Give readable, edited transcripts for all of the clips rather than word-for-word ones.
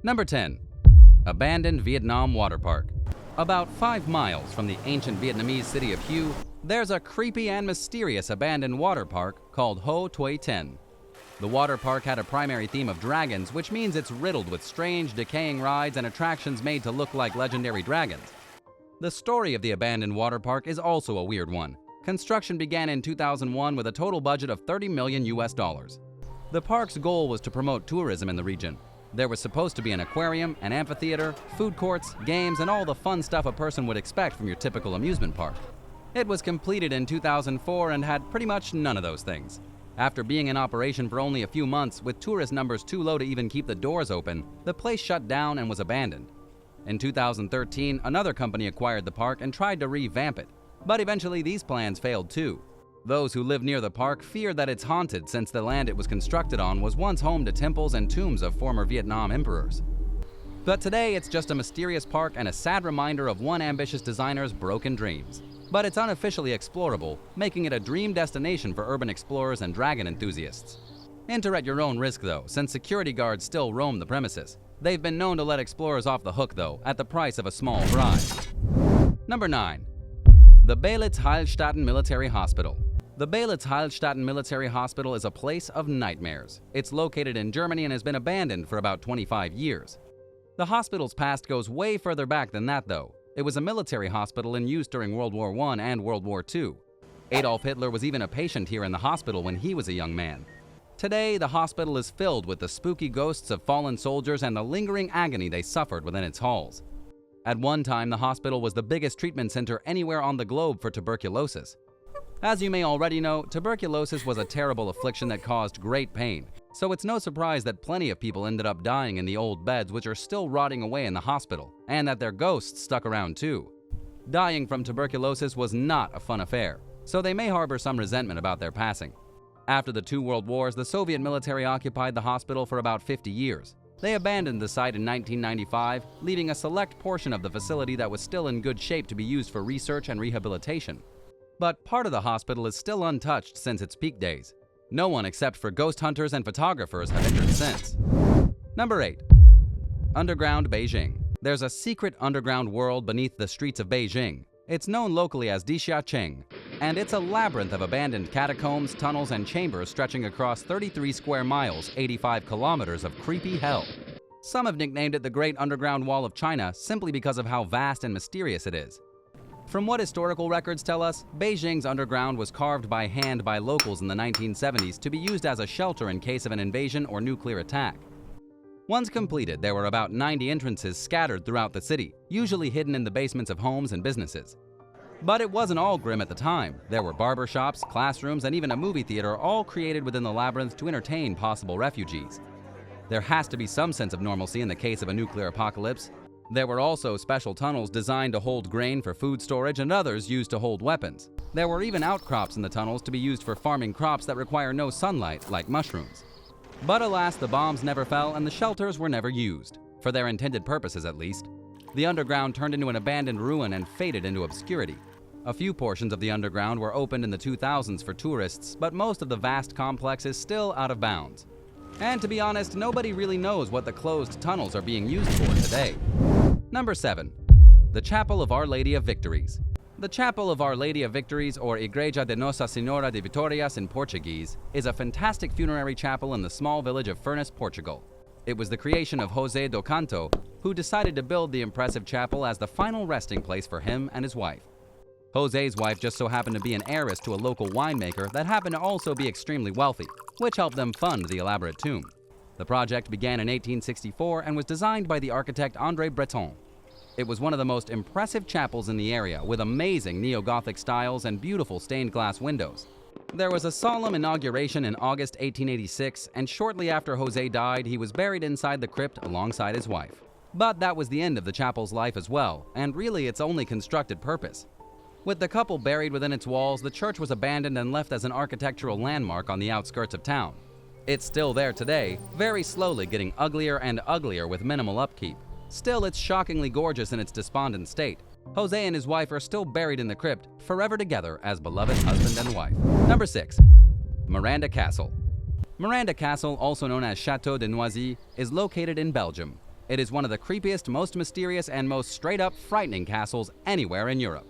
Number 10. Abandoned Vietnam Water Park. About 5 miles from the ancient Vietnamese city of Hue, there's a creepy and mysterious abandoned water park called Ho Toi Tien. The water park had a primary theme of dragons, which means it's riddled with strange, decaying rides and attractions made to look like legendary dragons. The story of the abandoned water park is also a weird one. Construction began in 2001 with a total budget of $30 million. The park's goal was to promote tourism in the region. There was supposed to be an aquarium, an amphitheater, food courts, games, and all the fun stuff a person would expect from your typical amusement park. It was completed in 2004 and had pretty much none of those things. After being in operation for only a few months, with tourist numbers too low to even keep the doors open, the place shut down and was abandoned. In 2013, another company acquired the park and tried to revamp it, but eventually these plans failed too. Those who live near the park fear that it's haunted since the land it was constructed on was once home to temples and tombs of former Vietnam emperors. But today it's just a mysterious park and a sad reminder of one ambitious designer's broken dreams. But it's unofficially explorable, making it a dream destination for urban explorers and dragon enthusiasts. Enter at your own risk though, since security guards still roam the premises. They've been known to let explorers off the hook though, at the price of a small bribe. Number 9. The Baylets Heilstatten Military Hospital. The Baylets Heilstatten Military Hospital is a place of nightmares. It's located in Germany and has been abandoned for about 25 years. The hospital's past goes way further back than that though. It was a military hospital in use during World War I and World War II. Adolf Hitler was even a patient here in the hospital when he was a young man. Today, the hospital is filled with the spooky ghosts of fallen soldiers and the lingering agony they suffered within its halls. At one time, the hospital was the biggest treatment center anywhere on the globe for tuberculosis. As you may already know, tuberculosis was a terrible affliction that caused great pain, so it's no surprise that plenty of people ended up dying in the old beds which are still rotting away in the hospital, and that their ghosts stuck around too. Dying from tuberculosis was not a fun affair, so they may harbor some resentment about their passing. After the 2 world wars, the Soviet military occupied the hospital for about 50 years. They abandoned the site in 1995, leaving a select portion of the facility that was still in good shape to be used for research and rehabilitation. But part of the hospital is still untouched since its peak days. No one except for ghost hunters and photographers have entered since. Number 8. Underground Beijing. There's a secret underground world beneath the streets of Beijing. It's known locally as Dixiacheng, and it's a labyrinth of abandoned catacombs, tunnels, and chambers stretching across 33 square miles, 85 kilometers of creepy hell. Some have nicknamed it the Great Underground Wall of China simply because of how vast and mysterious it is. From what historical records tell us, Beijing's underground was carved by hand by locals in the 1970s to be used as a shelter in case of an invasion or nuclear attack. Once completed, there were about 90 entrances scattered throughout the city, usually hidden in the basements of homes and businesses. But it wasn't all grim at the time. There were barber shops, classrooms, and even a movie theater, all created within the labyrinth to entertain possible refugees. There has to be some sense of normalcy in the case of a nuclear apocalypse. There were also special tunnels designed to hold grain for food storage and others used to hold weapons. There were even outcrops in the tunnels to be used for farming crops that require no sunlight, like mushrooms. But alas, the bombs never fell and the shelters were never used, for their intended purposes at least. The underground turned into an abandoned ruin and faded into obscurity. A few portions of the underground were opened in the 2000s for tourists, but most of the vast complex is still out of bounds. And to be honest, nobody really knows what the closed tunnels are being used for today. Number 7. The Chapel of Our Lady of Victories. The Chapel of Our Lady of Victories, or Igreja de Nossa Senhora de Vitórias in Portuguese, is a fantastic funerary chapel in the small village of Furnas, Portugal. It was the creation of José do Canto, who decided to build the impressive chapel as the final resting place for him and his wife. José's wife just so happened to be an heiress to a local winemaker that happened to also be extremely wealthy, which helped them fund the elaborate tomb. The project began in 1864 and was designed by the architect André Breton. It was one of the most impressive chapels in the area, with amazing neo-Gothic styles and beautiful stained glass windows. There was a solemn inauguration in August 1886, and shortly after José died, he was buried inside the crypt alongside his wife. But that was the end of the chapel's life as well, and really its only constructed purpose. With the couple buried within its walls, the church was abandoned and left as an architectural landmark on the outskirts of town. It's still there today, very slowly getting uglier and uglier with minimal upkeep. Still, it's shockingly gorgeous in its despondent state. José and his wife are still buried in the crypt, forever together as beloved husband and wife. Number 6. Miranda Castle. Miranda Castle, also known as Château de Noisy, is located in Belgium. It is one of the creepiest, most mysterious, and most straight-up frightening castles anywhere in Europe.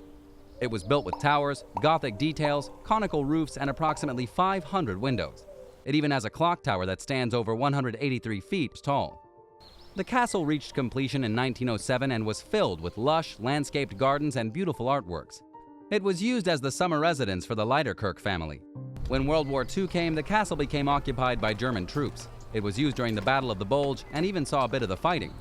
It was built with towers, Gothic details, conical roofs, and approximately 500 windows. It even has a clock tower that stands over 183 feet tall. The castle reached completion in 1907 and was filled with lush, landscaped gardens and beautiful artworks. It was used as the summer residence for the Leiderkirk family. When World War II came, the castle became occupied by German troops. It was used during the Battle of the Bulge and even saw a bit of the fighting.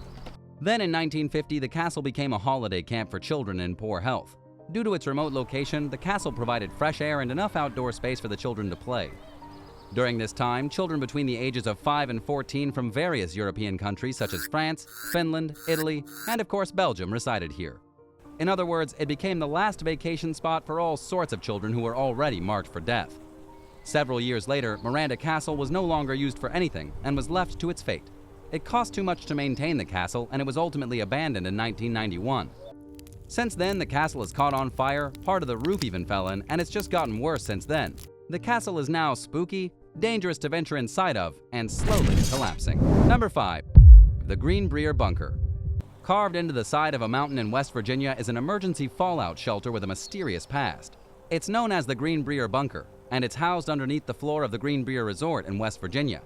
Then in 1950, the castle became a holiday camp for children in poor health. Due to its remote location, the castle provided fresh air and enough outdoor space for the children to play. During this time, children between the ages of 5 and 14 from various European countries such as France, Finland, Italy, and of course Belgium resided here. In other words, it became the last vacation spot for all sorts of children who were already marked for death. Several years later, Miranda Castle was no longer used for anything and was left to its fate. It cost too much to maintain the castle, and it was ultimately abandoned in 1991. Since then, the castle has caught on fire, part of the roof even fell in, and it's just gotten worse since then. The castle is now spooky, dangerous to venture inside of, and slowly collapsing. Number 5. The Greenbrier Bunker. Carved into the side of a mountain in West Virginia is an emergency fallout shelter with a mysterious past. It's known as the Greenbrier Bunker, and it's housed underneath the floor of the Greenbrier Resort in West Virginia.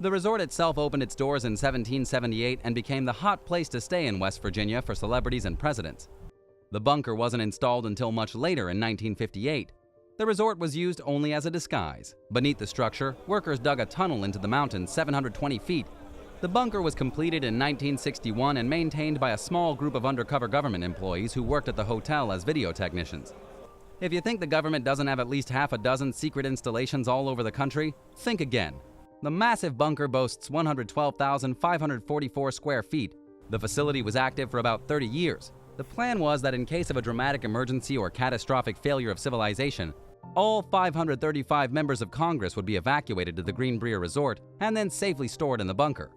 The resort itself opened its doors in 1778 and became the hot place to stay in West Virginia for celebrities and presidents. The bunker wasn't installed until much later in 1958. The resort was used only as a disguise. Beneath the structure, workers dug a tunnel into the mountain 720 feet. The bunker was completed in 1961 and maintained by a small group of undercover government employees who worked at the hotel as video technicians. If you think the government doesn't have at least half a dozen secret installations all over the country, think again. The massive bunker boasts 112,544 square feet. The facility was active for about 30 years. The plan was that in case of a dramatic emergency or catastrophic failure of civilization, all 535 members of Congress would be evacuated to the Greenbrier Resort and then safely stored in the bunker.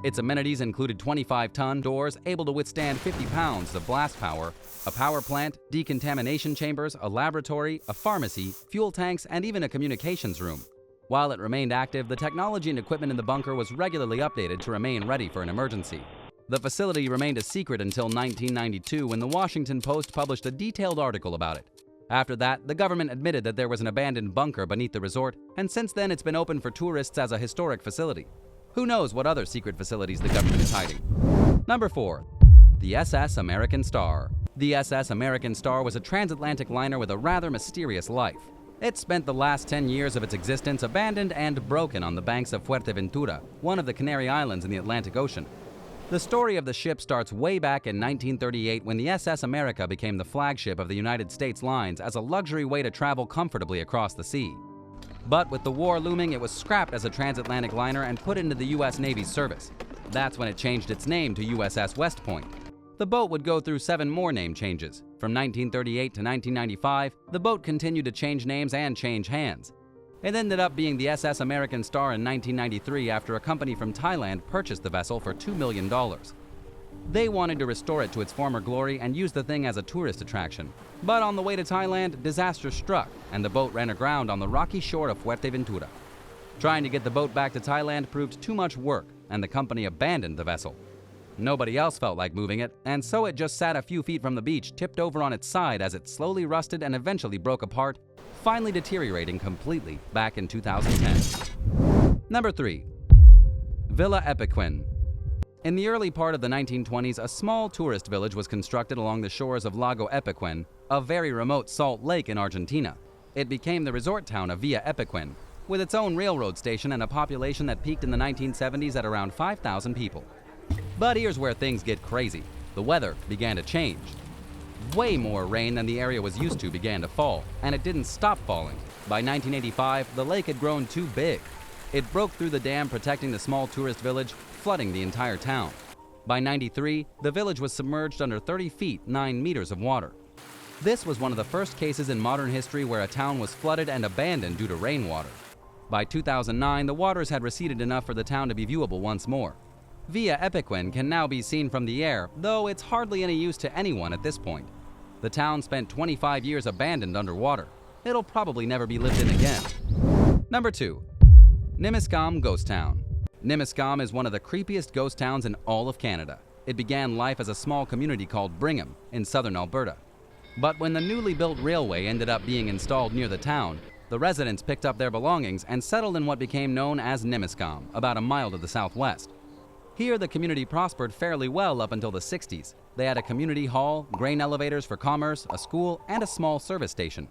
Its amenities included 25-ton doors able to withstand 50 pounds of blast power, a power plant, decontamination chambers, a laboratory, a pharmacy, fuel tanks, and even a communications room. While it remained active, the technology and equipment in the bunker was regularly updated to remain ready for an emergency. The facility remained a secret until 1992 when the Washington Post published a detailed article about it. After that, the government admitted that there was an abandoned bunker beneath the resort, and since then it's been open for tourists as a historic facility. Who knows what other secret facilities the government is hiding? Number 4. The SS American Star. The SS American Star was a transatlantic liner with a rather mysterious life. It spent the last 10 years of its existence abandoned and broken on the banks of Fuerteventura, one of the Canary Islands in the Atlantic Ocean. The story of the ship starts way back in 1938 when the SS America became the flagship of the United States lines as a luxury way to travel comfortably across the sea. But with the war looming, it was scrapped as a transatlantic liner and put into the U.S. Navy's service. That's when it changed its name to USS West Point. The boat would go through 7 more name changes. From 1938 to 1995, the boat continued to change names and change hands. It ended up being the SS American Star in 1993 after a company from Thailand purchased the vessel for $2 million. They wanted to restore it to its former glory and use the thing as a tourist attraction. But on the way to Thailand, disaster struck, and the boat ran aground on the rocky shore of Fuerteventura. Trying to get the boat back to Thailand proved too much work, and the company abandoned the vessel. Nobody else felt like moving it, and so it just sat a few feet from the beach, tipped over on its side as it slowly rusted and eventually broke apart, finally deteriorating completely back in 2010. Number 3. Villa Epiquin. In the early part of the 1920s, a small tourist village was constructed along the shores of Lago Epiquin, a very remote salt lake in Argentina. It became the resort town of Villa Epiquin, with its own railroad station and a population that peaked in the 1970s at around 5,000 people. But here's where things get crazy. The weather began to change. Way more rain than the area was used to began to fall, and it didn't stop falling. By 1985, the lake had grown too big. It broke through the dam protecting the small tourist village, flooding the entire town. By 93, the village was submerged under 30 feet, 9 meters of water. This was one of the first cases in modern history where a town was flooded and abandoned due to rainwater. By 2009, the waters had receded enough for the town to be viewable once more. Villa Epiquin can now be seen from the air, though it's hardly any use to anyone at this point. The town spent 25 years abandoned underwater. It'll probably never be lived in again. Number 2. Nimiskam Ghost Town. Nimiscom is one of the creepiest ghost towns in all of Canada. It began life as a small community called Brigham in southern Alberta. But when the newly built railway ended up being installed near the town, the residents picked up their belongings and settled in what became known as Nimiscom, about a mile to the southwest. Here, the community prospered fairly well up until the 60s. They had a community hall, grain elevators for commerce, a school, and a small service station.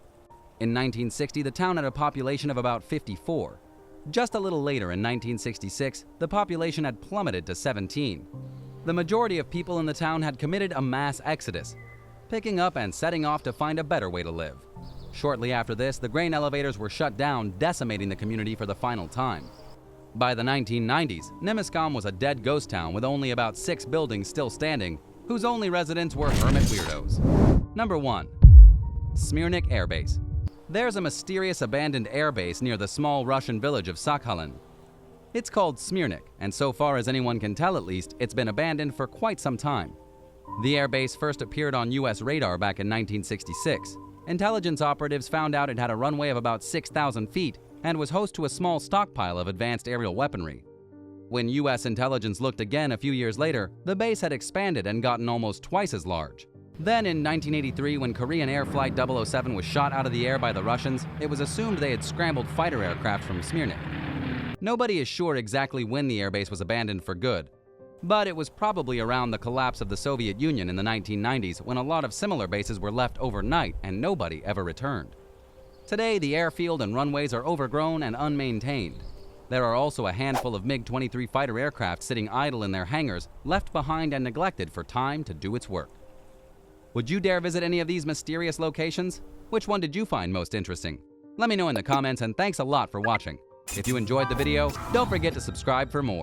In 1960, the town had a population of about 54. Just a little later, in 1966, the population had plummeted to 17. The majority of people in the town had committed a mass exodus, picking up and setting off to find a better way to live. Shortly after this, the grain elevators were shut down, decimating the community for the final time. By the 1990s, Nimiscom was a dead ghost town with only about 6 buildings still standing, whose only residents were hermit weirdos. Number 1. Smyrnik Air Base. There's a mysterious abandoned air base near the small Russian village of Sakhalin. It's called Smyrnik, and so far as anyone can tell at least, it's been abandoned for quite some time. The air base first appeared on US radar back in 1966. Intelligence operatives found out it had a runway of about 6,000 feet and was host to a small stockpile of advanced aerial weaponry. When US intelligence looked again a few years later, the base had expanded and gotten almost twice as large. Then in 1983, when Korean Air Flight 007 was shot out of the air by the Russians, it was assumed they had scrambled fighter aircraft from Smyrnik. Nobody is sure exactly when the airbase was abandoned for good, but it was probably around the collapse of the Soviet Union in the 1990s when a lot of similar bases were left overnight and nobody ever returned. Today, the airfield and runways are overgrown and unmaintained. There are also a handful of MiG-23 fighter aircraft sitting idle in their hangars, left behind and neglected for time to do its work. Would you dare visit any of these mysterious locations? Which one did you find most interesting? Let me know in the comments, and thanks a lot for watching. If you enjoyed the video, don't forget to subscribe for more.